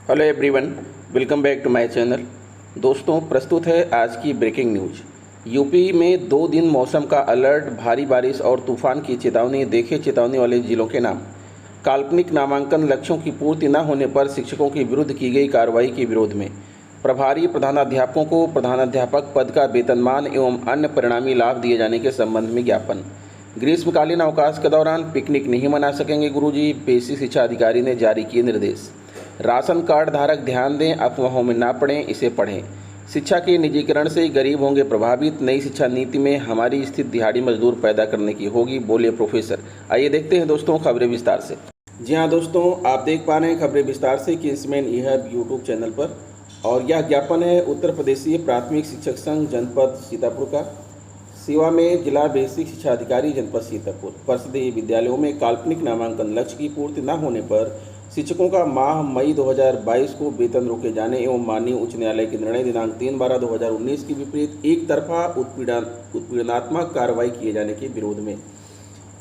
Hello everyone, welcome back to my channel. दोस्तों, प्रस्तुत है आज की ब्रेकिंग न्यूज। यूपी में 2 दिन मौसम का अलर्ट, भारी बारिश और तूफान की चेतावनी। देखे चेतावनी वाले जिलों के नाम। काल्पनिक नामांकन लक्ष्यों की पूर्ति न होने पर शिक्षकों के विरुद्ध की गई कार्रवाई के विरोध में प्रभारी प्रधानाध्यापकों को प्रधानाध्यापक पद का वेतनमान एवं अन्य परिणामी लाभ दिए जाने के संबंध में ज्ञापन। ग्रीष्मकालीन अवकाश के दौरान पिकनिक नहीं मना सकेंगे गुरुजी, बेसिक शिक्षा अधिकारी ने जारी किए निर्देश। राशन कार्ड धारक ध्यान दें, अफवाहों में ना पड़ें, इसे पढ़ें। शिक्षा के निजीकरण से गरीब होंगे प्रभावित, नई शिक्षा नीति में हमारी स्थिति दिहाड़ी मजदूर पैदा करने की होगी, बोले प्रोफेसर। आइए देखते हैं दोस्तों खबरें विस्तार से। जी हाँ दोस्तों, आप देख पा रहे हैं खबरें विस्तार से किंग्समैन ई-हब यूट्यूब चैनल पर। और यह ज्ञापन है उत्तर प्रदेशीय प्राथमिक शिक्षक संघ जनपद सीतापुर का। सेवा में जिला बेसिक शिक्षा अधिकारी जनपद सीतापुर। परिषदीय विद्यालयों में काल्पनिक नामांकन लक्ष्य की पूर्ति न होने पर शिक्षकों का माह मई 2022 को वेतन रोके जाने एवं माननीय उच्च न्यायालय के निर्णय दिनांक 3/12/2019 के विपरीत एक तरफा उत्पीड़नात्मक कार्रवाई किए जाने के विरोध में।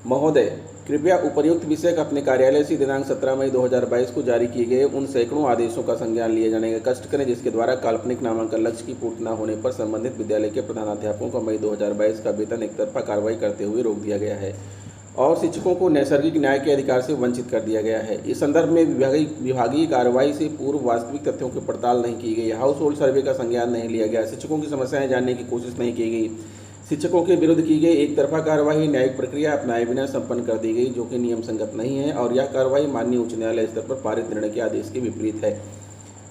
महोदय, कृपया उपर्युक्त विषय अपने कार्यालय से दिनांक 17 मई 2022 को जारी किए गए उन सैकड़ों आदेशों का संज्ञान लिए जाने का कष्ट करें जिसके द्वारा काल्पनिक नामांकन लक्ष्य की पूर्ति न होने पर संबंधित विद्यालय के प्रधानाध्यापकों का मई 2022 का वेतन एक तरफा कार्रवाई करते हुए रोक दिया गया है और शिक्षकों को नैसर्गिक न्याय के अधिकार से वंचित कर दिया गया है। इस संदर्भ में विभागीय कार्रवाई से पूर्व वास्तविक तथ्यों की पड़ताल नहीं की गई, हाउस होल्ड सर्वे का संज्ञान नहीं लिया गया, शिक्षकों की समस्याएं जानने की कोशिश नहीं की गई, शिक्षकों के विरुद्ध की गई एक तरफा कार्रवाई न्यायिक प्रक्रिया अपनाए बिना संपन्न कर दी गई जो कि नियम संगत नहीं है और यह कार्रवाई माननीय उच्च न्यायालय स्तर पर पारित निर्णय के आदेश के विपरीत है।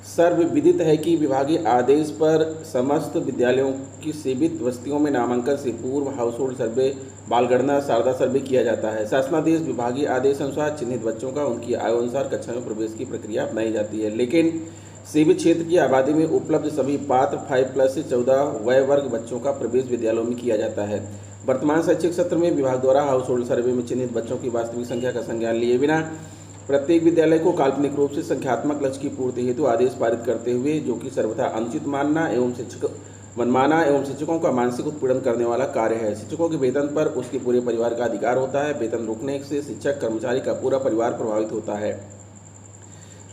सर्वविदित है कि विभागीय आदेश पर समस्त विद्यालयों की सीमित बस्तियों में नामांकन से पूर्व हाउस होल्ड सर्वे, बालगणना, शारदा सर्वे किया जाता है। शासनादेश विभागीय आदेश अनुसार चिन्हित बच्चों का उनकी आयु अनुसार कक्षा में प्रवेश की प्रक्रिया अपनाई जाती है, लेकिन सीमित क्षेत्र की आबादी में उपलब्ध सभी पात्र 5+ से 14 वय वर्ग बच्चों का प्रवेश विद्यालयों में किया जाता है। वर्तमान शैक्षिक सत्र में विभाग द्वारा हाउस होल्ड सर्वे में चिन्हित बच्चों की वास्तविक संख्या का संज्ञान लिए बिना प्रत्येक विद्यालय को काल्पनिक रूप से संख्यात्मक लक्ष्य की पूर्ति हेतु आदेश पारित करते हुए जो कि सर्वथा अनुचित मानना एवं मनमाना एवं शिक्षकों का मानसिक उत्पीड़न करने वाला कार्य है। शिक्षकों के वेतन पर उसके पूरे परिवार का अधिकार होता है। वेतन रोकने से शिक्षक कर्मचारी का पूरा परिवार प्रभावित होता है।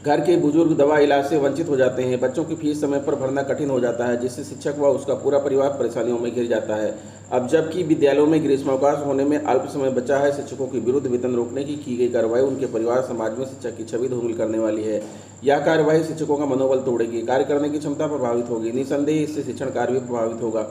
घर के बुजुर्ग दवा इलाज से वंचित हो जाते हैं। बच्चों की फीस समय पर भरना कठिन हो जाता है जिससे शिक्षक व उसका पूरा परिवार परेशानियों में घिर जाता है। अब जबकि विद्यालयों में ग्रीष्मावकाश होने में अल्प समय बचा है, शिक्षकों के विरुद्ध वेतन रोकने की गई कार्रवाई उनके परिवार समाज में शिक्षक की छवि धूमिल करने वाली है। यह कार्रवाई शिक्षकों का मनोबल तोड़ेगी, कार्य करने की क्षमता प्रभावित होगी। निसंदेह इससे शिक्षण कार्य भी प्रभावित होगा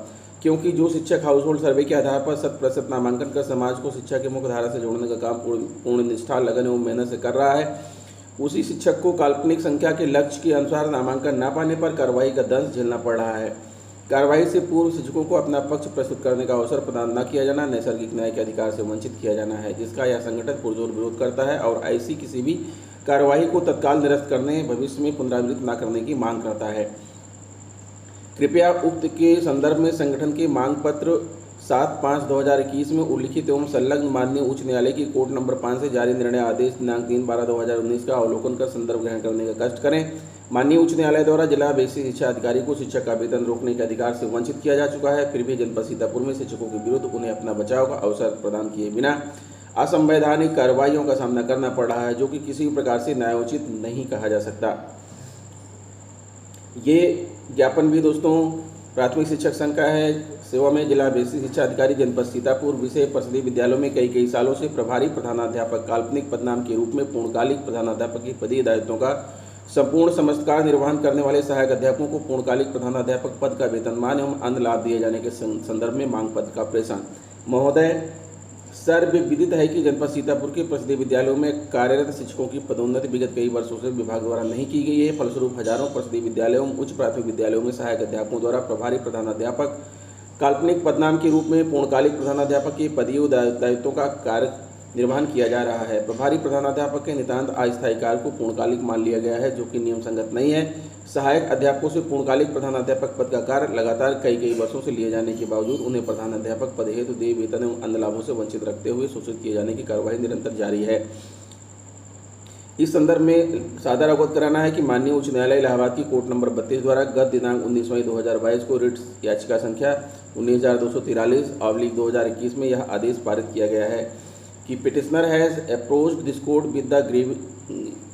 क्योंकि जो शिक्षक हाउस होल्ड सर्वे के आधार पर 100% नामांकन कर समाज को शिक्षा के मुख्य धारा से जोड़ने का काम पूर्ण निष्ठा, लगन एवं मेहनत से कर रहा है, उसी शिक्षक को काल्पनिक संख्या के लक्ष्य के अनुसार नामांकन न पाने पर कार्रवाई का दंश झेलना पड़ रहा है। कार्रवाई से पूर्व शिक्षकों को अपना पक्ष प्रस्तुत करने का अवसर प्रदान न किया जाना नैसर्गिक न्याय के अधिकार से वंचित किया जाना है जिसका यह संगठन पुरजोर विरोध करता है और ऐसी किसी भी कार्रवाई को तत्काल निरस्त करने, भविष्य में पुनरावृत्त न करने की मांग करता है। कृपया उक्त के संदर्भ में संगठन के मांग पत्र 7/5/2021 में उल्लिखित एवं संलग्न माननीय उच्च न्यायालय की कोर्ट नंबर 5 से जारी निर्णय आदेश दिनांक 3/12/2019 का अवलोकन कर संदर्भ ग्रहण करने का कष्ट करें। माननीय उच्च न्यायालय द्वारा जिला बेसिक शिक्षा अधिकारी को शिक्षक का वेतन रोकने के अधिकार से वंचित किया जा चुका है, फिर भी जनपद सीतापुर में शिक्षकों के विरुद्ध उन्हें अपना बचाव का अवसर प्रदान किए बिना असंवैधानिक कार्रवाइयों का सामना करना पड़ रहा है जो कि किसी भी प्रकार से न्यायोचित नहीं कहा जा सकता। ये ज्ञापन भी दोस्तों प्राथमिक शिक्षक संघ का है। सेवा में जिला बेसिक शिक्षा अधिकारी जनपद सीतापुर। विषय परिषदीय विद्यालयों में कई सालों से प्रभारी प्रधानाध्यापक काल्पनिक पदनाम के रूप में पूर्णकालिक प्रधानाध्यापक की पदीय दायित्वों का संपूर्ण समस्त कार्य निर्वहन करने वाले सहायक अध्यापकों को पूर्णकालिक प्रधानाध्यापक पद का वेतनमान एवं अन्य लाभ दिए जाने के संदर्भ में मांग पत्र का प्रेषण। महोदय, सर्वविदित है कि जनपद सीतापुर के परिषदीय विद्यालयों में कार्यरत शिक्षकों की पदोन्नति विगत कई वर्षों से विभाग द्वारा नहीं की गई है। फलस्वरूप हजारों परिषदीय विद्यालयों उच्च प्राथमिक विद्यालयों में सहायक अध्यापकों द्वारा प्रभारी प्रधानाध्यापक काल्पनिक पदनाम के रूप में पूर्णकालिक प्रधानाध्यापक के पदीय दायित्वों का कार्य निर्वहन किया जा रहा है। प्रभारी प्रधानाध्यापक के नितांत अस्थायी कार्य को पूर्णकालिक मान लिया गया है जो कि नियम संगत नहीं है। सहायक अध्यापकों से पूर्णकालिक प्रधानाध्यापक पद का कार्य लगातार कई वर्षों से लिए जाने के बावजूद उन्हें प्रधानाध्यापक पद हेतु देय वेतन एवं अन्य लाभों से वंचित रखते हुए शोषित किए जाने की कार्रवाई निरंतर जारी है। इस संदर्भ में सादर अवगत कराना है कि माननीय उच्च न्यायालय इलाहाबाद की कोर्ट नंबर 32 द्वारा गत दिनांक 19 मई 2022 को रिट याचिका संख्या 19,243/2021 में यह आदेश पारित किया गया है कि petitioner has approached this court with the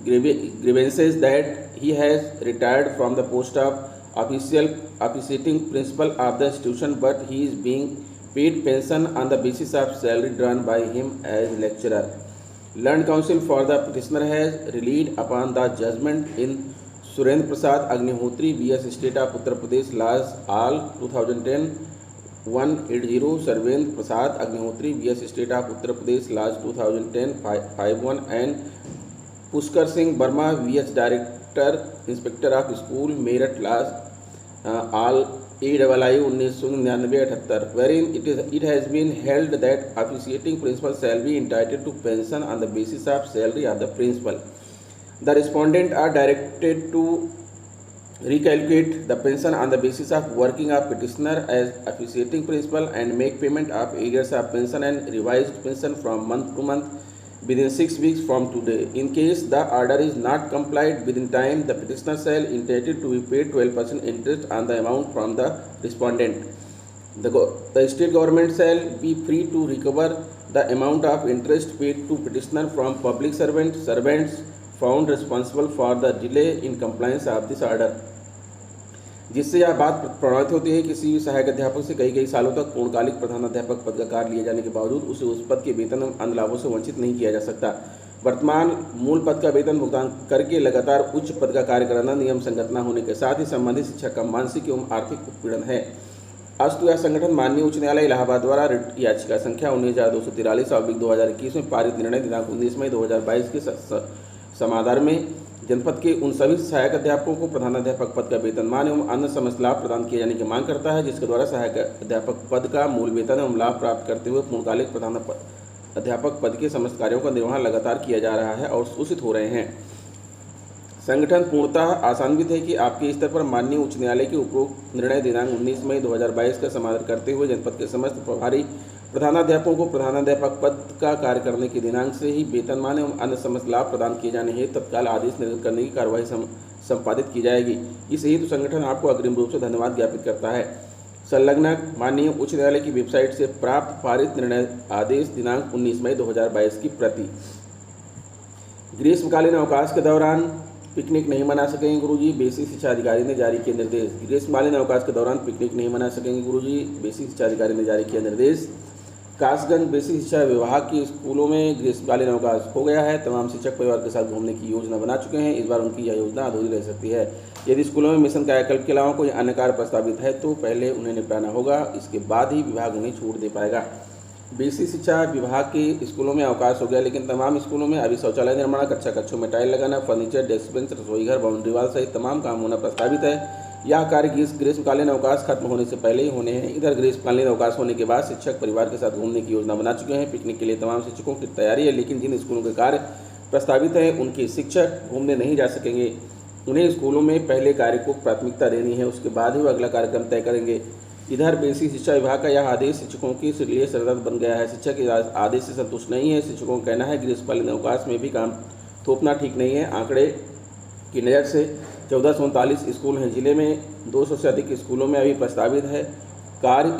grievances that he has retired from the post of officiating principal of the institution, but he is being paid pension on the basis of salary drawn by him as lecturer. Learned counsel for the petitioner has relied upon the judgment in Surendra Prasad Agnihotri vs State of Uttar Pradesh Laws All 2010 180 Surendra Prasad Agnihotri vs State of Uttar Pradesh Laws 2010 51 and Pushkar Singh Burma vs Director Inspector of School Meerut Laws All AII 1999-78, wherein it has been held that officiating principal shall be entitled to pension on the basis of salary of the principal. The respondent are directed to recalculate the pension on the basis of working of petitioner as officiating principal and make payment of arrears of pension and revised pension from month to month within 6 weeks from today. In case the order is not complied within time, the petitioner shall entitled to be paid 12% interest on the amount from the respondent. The state government shall be free to recover the amount of interest paid to petitioner from public servants found responsible for the delay in compliance of this order. जिससे यह बात प्रमाणित होती है कि किसी भी सहायक अध्यापक से कई सालों तक पूर्णकालिक प्रधानाध्यापक पद का कार्य लिए जाने के बावजूद उसे उस पद के वेतन एवं अन्य लाभों से वंचित नहीं किया जा सकता। वर्तमान मूल पद का वेतन भुगतान करके लगातार उच्च पद का कार्य कराना नियम संगत न होने के साथ ही संबंधित शिक्षक का मानसिक एवं आर्थिक उत्पीड़न है। अस्तु यह संगठन माननीय उच्च न्यायालय इलाहाबाद द्वारा रिट याचिका संख्या 19,243/2021 में पारित निर्णय दिनांक 19 मई 2022 के समाधान में जनपद के उन सभी सहायक अध्यापकों को प्रधानाध्यापक पद का वेतनमान एवं अन्य समस्त लाभ प्रदान किए जाने की मांग करता है, जिसके द्वारा सहायक अध्यापक पद का मूल वेतन एवं लाभ प्राप्त करते हुए पूर्णकालिक प्रधानाध्यापक पद के समस्त कार्यों का निर्वहन लगातार किया जा रहा है और शोषित हो रहे हैं। संगठन पूर्णतः आशान्वित है कि आपके स्तर पर माननीय उच्च न्यायालय के उपरोक्त निर्णय दिनांक 19 मई 2022 का समाधान करते हुए जनपद के समस्त प्रभारी प्रधानाध्यापकों को प्रधानाध्यापक पद का कार्य करने के दिनांक से ही वेतनमान एवं अन्य समस्त लाभ प्रदान किए जाने हेतु तत्काल आदेश निर्गत करने की कार्यवाही संपादित की जाएगी। इस हेतु संगठन आपको अग्रिम रूप से धन्यवाद ज्ञापित करता है। संलग्न माननीय उच्च न्यायालय की वेबसाइट से प्राप्त पारित निर्णय आदेश दिनांक 19 मई 2022 की प्रति। ग्रीष्मकालीन अवकाश के दौरान पिकनिक नहीं मना सकेंगे गुरुजी, बेसिक शिक्षा अधिकारी ने जारी किए निर्देश। ग्रीष्मकालीन अवकाश के दौरान पिकनिक नहीं मना सकेंगे गुरुजी, बेसिक शिक्षा अधिकारी ने जारी किया निर्देश। कासगंज बेसिक शिक्षा विभाग के स्कूलों में ग्रीष्मकालीन अवकाश हो गया है। तमाम शिक्षक परिवार के साथ घूमने की योजना बना चुके हैं। इस बार उनकी यह योजना अधूरी रह सकती है। यदि स्कूलों में मिशन कायाकल्प के अलावा कोई अन्य कार्य प्रस्तावित है तो पहले उन्हें निपटाना होगा, इसके बाद ही विभाग उन्हें छूट दे पाएगा। बेसिक शिक्षा विभाग के स्कूलों में अवकाश हो गया, लेकिन तमाम स्कूलों में अभी शौचालय निर्माण, कक्षा कक्षों में टाइल लगाना, फर्नीचर, डेस्क बेंच, रसोई घर, बाउंड्री वाल सहित तमाम काम होना प्रस्तावित है। यह कार्य ग्रीष्मकालीन अवकाश खत्म होने से पहले ही होने हैं। इधर ग्रीष्मकालीन अवकाश होने के बाद शिक्षक परिवार के साथ घूमने की योजना बना चुके हैं। पिकनिक के लिए तमाम शिक्षकों की तैयारी है, लेकिन जिन स्कूलों के कार्य प्रस्तावित हैं उनके शिक्षक घूमने नहीं जा सकेंगे। उन्हें स्कूलों में पहले कार्य को प्राथमिकता देनी है, उसके बाद ही वो अगला कार्यक्रम तय करेंगे। इधर बेसिक शिक्षा विभाग का यह आदेश शिक्षकों के लिए सरदर्द बन गया है। शिक्षक इस आदेश से संतुष्ट नहीं है। शिक्षकों का कहना है ग्रीष्मकालीन अवकाश में भी काम थोपना ठीक नहीं है। आंकड़े की नज़र से 1439 स्कूल हैं जिले में, 200 से अधिक स्कूलों में अभी प्रस्तावित है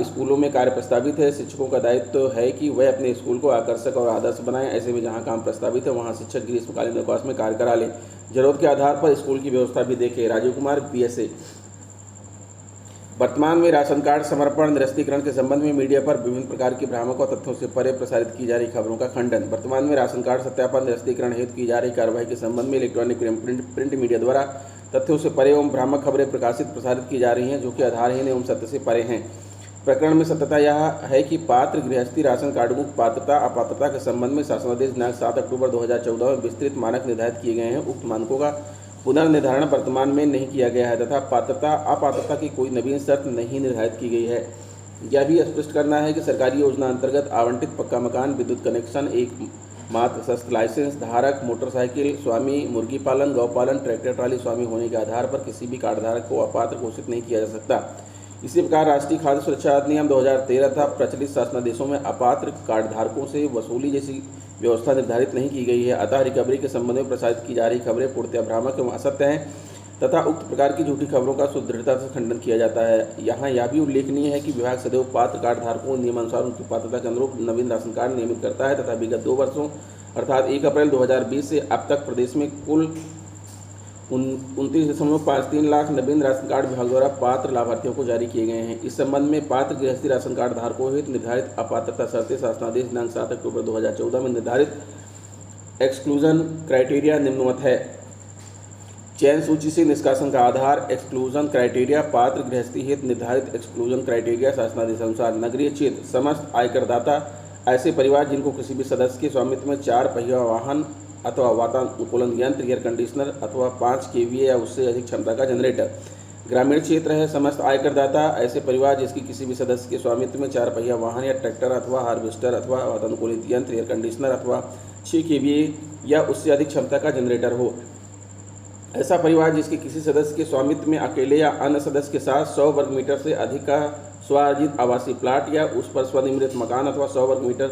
स्कूलों में कार्य प्रस्तावित है। शिक्षकों का दायित्व है कि वह अपने स्कूल को आकर्षक और आदर्श बनाएं। ऐसे में जहां काम प्रस्तावित है वहां शिक्षक ग्रीष्मकालीन अवकाश में कार्य करा लें। जरूरत के आधार पर स्कूल की व्यवस्था भी देखें। राजीव कुमार PSA। वर्तमान में राशन कार्ड समर्पण निरस्तीकरण के संबंध में मीडिया पर विभिन्न प्रकार की भ्रामक और तथ्यों से परे प्रसारित की जा रही खबरों का खंडन। वर्तमान में राशन कार्ड सत्यापन निरस्तीकरण हेतु की जा रही कार्रवाई के संबंध में इलेक्ट्रॉनिक एवं प्रिंट मीडिया द्वारा तथ्यों से परे एवं भ्रामक खबरें प्रसारित की जा रही हैं, जो कि आधारहीन एवं सत्य से परे हैं। प्रकरण में सत्यता यह है कि पात्र गृहस्थी राशन कार्डों की पात्रता अपात्रता के संबंध में शासनादेश दिनांक 7 अक्टूबर 2014 में विस्तृत मानक निर्धारित किए गए हैं। उक्त मानकों का पुनर्निर्धारण वर्तमान में नहीं किया गया है तथा पात्रता अपात्रता की कोई नवीन शर्त नहीं निर्धारित की गई है। यह भी स्पष्ट करना है कि सरकारी योजना अंतर्गत आवंटित पक्का मकान, विद्युत कनेक्शन, एक मात्र शस्त्र लाइसेंस धारक, मोटरसाइकिल स्वामी, मुर्गी पालन, गौ पालन, ट्रैक्टर ट्राली स्वामी होने के आधार पर किसी भी कार्डधारक को अपात्र घोषित नहीं किया जा सकता। इसी प्रकार राष्ट्रीय खाद्य सुरक्षा अधिनियम 2013 तथा प्रचलित शासनादेशों में अपात्र कार्डधारकों से वसूली जैसी व्यवस्था निर्धारित नहीं की गई है। अतः रिकवरी के संबंध में प्रसारित की जा रही खबरें पूर्णतः भ्रामक एवं असत्य हैं तथा उक्त प्रकार की झूठी खबरों का सुदृढ़ता से खंडन किया जाता है। यहाँ यह भी उल्लेखनीय है कि विभाग सदैव पात्र कार्डधारकों को नियमानुसार उनकी पात्रता के अनुरूप नवीन राशन कार्ड नियमित करता है तथा विगत 2 वर्षों अर्थात 1 अप्रैल 2020 से अब तक प्रदेश में कुल 29.53 लाख नवीन राशन कार्ड विभाग द्वारा पात्र लाभार्थियों को जारी किए गए हैं। इस संबंध में पात्र गृहस्थी राशन कार्ड धारकों हेतु निर्धारित अपात्रता शर्तें शासनादेश दिनांक 7 अक्टूबर 2014 में निर्धारित एक्सक्लूजन क्राइटेरिया निम्नवत है। चयन सूची से निष्कासन का आधार एक्सक्लूजन क्राइटेरिया। पात्र गृहस्थी हेतु निर्धारित एक्सक्लूजन क्राइटेरिया शासनादेश अनुसार नगरीय क्षेत्र समस्त आयकरदाता ऐसे परिवार जिनको किसी भी सदस्य के स्वामित्व में 4 पहिया वाहन अथवा वातानुकूलन यंत्र, एयर कंडीशनर अथवा 5 kVA या उससे अधिक क्षमता का जनरेटर। ग्रामीण क्षेत्र है समस्त आयकरदाता ऐसे परिवार जिसकी किसी भी सदस्य के स्वामित्व में 4 पहिया वाहन या ट्रैक्टर अथवा हार्वेस्टर अथवा वातानुकूलित यंत्र, एयर कंडीशनर अथवा 6 kVA या उससे अधिक क्षमता का जनरेटर हो। ऐसा परिवार जिसके किसी सदस्य के स्वामित्व में अकेले या अन्य सदस्य के साथ 100 वर्ग मीटर से अधिक का स्वार्जित आवासीय प्लाट या उस पर स्वनिर्मित मकान अथवा 100 वर्ग मीटर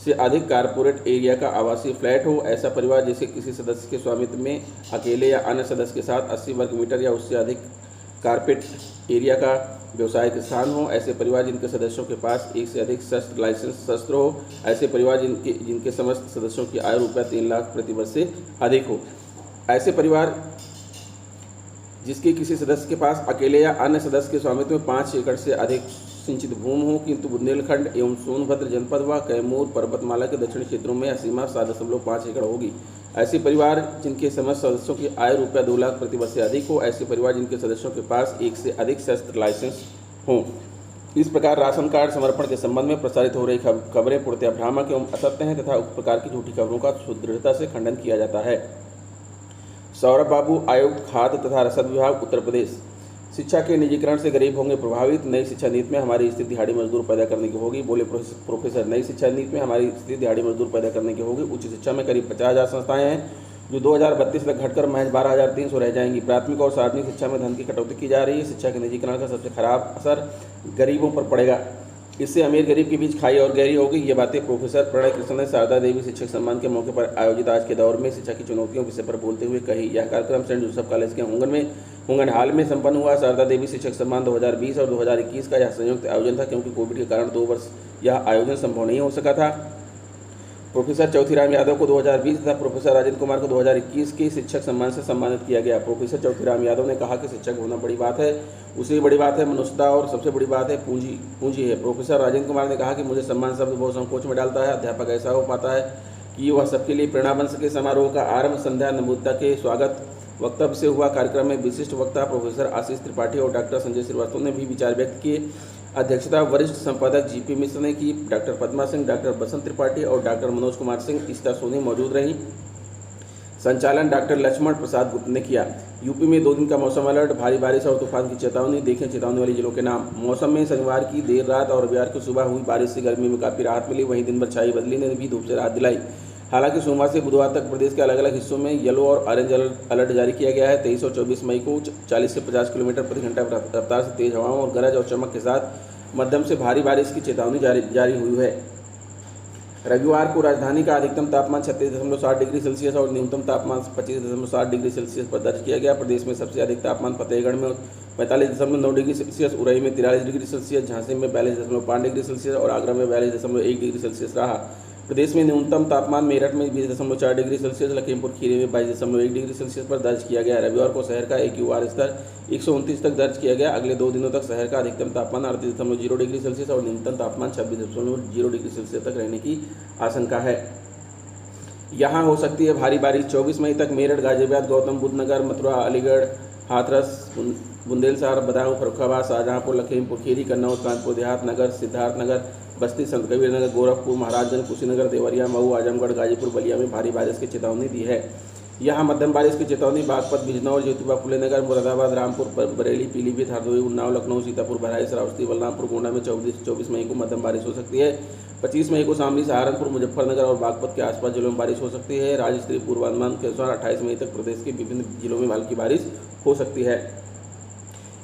से अधिक कारपोरेट एरिया का आवासीय फ्लैट हो। ऐसा परिवार जिसके किसी सदस्य के स्वामित्व में अकेले या अन्य सदस्य के साथ 80 वर्ग मीटर या उससे अधिक कारपेट एरिया का व्यवसायिक स्थान हो। ऐसे परिवार जिनके सदस्यों के पास एक से अधिक शस्त्र लाइसेंस शस्त्र हो। ऐसे परिवार जिनके समस्त सदस्यों की आय ₹3 लाख प्रति वर्ष से अधिक हो। ऐसे परिवार जिसके किसी सदस्य के पास अकेले या अन्य सदस्य के स्वामित्व में 5 एकड़ से अधिक सिंचित भूमि हो, किंतु बुंदेलखंड एवं सोनभद्र जनपद व कैमूर पर्वतमाला के दक्षिणी क्षेत्रों में सीमा 7.5 एकड़ होगी। ऐसे परिवार जिनके समस्त सदस्यों की आय ₹2 लाख प्रति वर्ष से अधिक हो। ऐसे परिवार जिनके सदस्यों के पास एक से अधिक शस्त्र लाइसेंस हों। इस प्रकार राशन कार्ड समर्पण के संबंध में प्रसारित हो रही खबरें पूर्णतः भ्रामक एवं असत्य हैं तथा उस प्रकार की झूठी खबरों का सुदृढ़ता से खंडन किया जाता है। सौरभ बाबू, आयुक्त खाद्य तथा रसद विभाग, उत्तर प्रदेश। शिक्षा के निजीकरण से गरीब होंगे प्रभावित। नई शिक्षा नीति में हमारी स्थिति दिहाड़ी मजदूर पैदा करने की होगी, बोले प्रोफेसर। नई शिक्षा नीति में हमारी स्थिति दिहाड़ी मजदूर पैदा करने की होगी। उच्च शिक्षा में करीब 50,000 संस्थाएं हैं जो 2032 तक घटकर महज 12,300 रह जाएंगी। प्राथमिक और सार्वजनिक शिक्षा में धन की कटौती की जा रही है। शिक्षा के निजीकरण का सबसे खराब असर गरीबों पर पड़ेगा। इससे अमीर गरीब के बीच खाई और गहरी होगी। ये बातें प्रोफेसर प्रणय कृष्ण ने शारदा देवी शिक्षक सम्मान के मौके पर आयोजित आज के दौर में शिक्षा की चुनौतियों विषय पर बोलते हुए कही। यह कार्यक्रम सेंट जोसेफ कॉलेज के हुंगन हाल में संपन्न हुआ। शारदा देवी शिक्षक सम्मान 2020 और 2021 का यह संयुक्त आयोजन था, क्योंकि कोविड के कारण 2 वर्ष यह आयोजन संभव नहीं हो सका था। प्रोफेसर चौथीराम यादव को 2020 तथा प्रोफेसर राजेंद्र कुमार को 2021 के शिक्षक सम्मान से सम्मानित किया गया। प्रोफेसर चौथीराम यादव ने कहा कि शिक्षक होना बड़ी बात है, उससे बड़ी बात है मनुष्यता और सबसे बड़ी बात है पूंजी है। प्रोफेसर राजेंद्र कुमार ने कहा कि मुझे सम्मान शब्द बहुत संकोच में डालता है। अध्यापक ऐसा हो पाता है कि वह सबके लिए प्रेरणा बन सके। समारोह का आरंभ संध्या नमूदता के स्वागत वक्तव्य से हुआ। कार्यक्रम में विशिष्ट वक्ता प्रोफेसर आशीष त्रिपाठी और डॉक्टर संजय श्रीवास्तव ने भी विचार व्यक्त किए। अध्यक्षता वरिष्ठ संपादक जीपी मिश्र ने की। डॉक्टर पद्मा सिंह, डॉक्टर बसंत त्रिपाठी और डॉक्टर मनोज कुमार सिंह, ईस्टा सोनी मौजूद रहीं। संचालन डॉक्टर लक्ष्मण प्रसाद गुप्त ने किया। यूपी में 2 दिन का मौसम अलर्ट, भारी बारिश और तूफान की चेतावनी। देखें चेतावनी वाले जिलों के नाम। मौसम में शनिवार की देर रात और रविवार की सुबह हुई बारिश से गर्मी में काफ़ी राहत मिली। वहीं दिन भर छाई बदली ने भी धूप से राहत दिलाई। हालांकि सोमवार से बुधवार तक प्रदेश के अलग अलग हिस्सों में येलो और ऑरेंज अलर्ट जारी किया गया है। 23 और 24 मई को 40 से 50 किलोमीटर प्रति घंटा रफ्तार से तेज हवाओं और गरज और चमक के साथ मध्यम से भारी बारिश की चेतावनी जारी हुई है। रविवार को राजधानी का अधिकतम तापमान 36.7 डिग्री सेल्सियस और न्यूनतम तापमान 25.7 डिग्री सेल्सियस पर दर्ज किया गया। प्रदेश में सबसे अधिक तापमान फतेहगढ़ में 45.9 डिग्री सेल्सियस, उरई में 43 डिग्री सेल्सियस, झांसी में 42.5 डिग्री सेल्सियस और आगरा में 42.1 डिग्री सेल्सियस रहा। प्रदेश में न्यूनतम तापमान मेरठ में 20.4 डिग्री सेल्सियस, लखीमपुर खीरी में 22.1 डिग्री सेल्सियस पर दर्ज किया गया। रविवार को शहर का AQR स्तर 129 तक दर्ज किया गया। अगले 2 दिनों तक शहर का अधिकतम तापमान 38.0 डिग्री सेल्सियस और न्यूनतम तापमान 26.0 डिग्री सेल्सियस तक रहने की आशंका है। यहाँ हो सकती है भारी बारिश। 24 मई तक मेरठ, गाजियाबाद, गौतम बुद्ध नगर, मथुरा, अलीगढ़, हाथरस, बुंदेलशहर, बदायूं, फर्रुखाबाद, शाहजहांपुर, लखीमपुर खीरी, कन्नौज, कानपुर देहात नगर, सिद्धार्थनगर, बस्ती, संत कबीर नगर, गोरखपुर, महाराजगंज, कुशीनगर, देवरिया, मऊ, आजमगढ़, गाजीपुर, बलिया में भारी बारिश की चेतावनी दी है। यहाँ मध्यम बारिश की चेतावनी बागपत, बिजनौर, ज्योतिबा फुले नगर, मुरादाबाद, रामपुर, बरेली, पीलीभीत, हरदोई, उन्नाव, लखनऊ, सीतापुर, बहराइच, श्रावस्ती, बलरामपुर, गोंडा में 24 मई को मध्यम बारिश हो सकती है। 25 मई को शामली, सहारनपुर, मुजफ्फरनगर और बागपत के आसपास जिलों में बारिश हो सकती है। राज्य स्तरीय पूर्वानुमान के अनुसार 28 मई तक प्रदेश के विभिन्न जिलों में हल्की बारिश हो सकती है।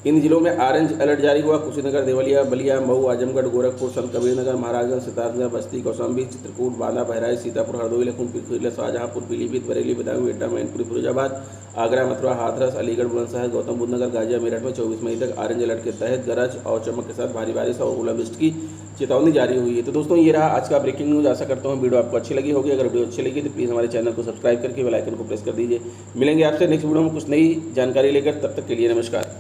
इन जिलों में ऑरेंज अलर्ट जारी हुआ। कुशीनगर, देवरिया, बलिया, मऊ, आजमगढ़, गोरखपुर, संत कबीरनगर, महाराजगंज, सिद्धार्थनगर, बस्ती, कौशाम्बी, चित्रकूट, बांदा, बहराइच, सीतापुर, हरदोई, लखनऊ, शाहजहांपुर, पीलीभीत, बरेली, बदायूं, एटा, मैनपुरी, फिरोजाबाद, आगरा, मथुरा, हाथरस, अलीगढ़, बुलंदशहर, गौतम बुद्ध नगर, गाजिया, मेरठ में 24 मई तक ऑरेंज अलर्ट के तहत गरज और चमक के साथ भारी बारिश और ओलावृष्टि की चेतावनी जारी हुई है। तो दोस्तों ये रहा आज का ब्रेकिंग न्यूज़। आशा करता हूँ वीडियो आपको अच्छी लगी होगी। अगर वीडियो अच्छी लगी तो प्लीज़ हमारे चैनल को सब्सक्राइब करके बेल आइकन को प्रेस कर दीजिए। मिलेंगे आपसे नेक्स्ट वीडियो में कुछ नई जानकारी लेकर, तब तक के लिए नमस्कार।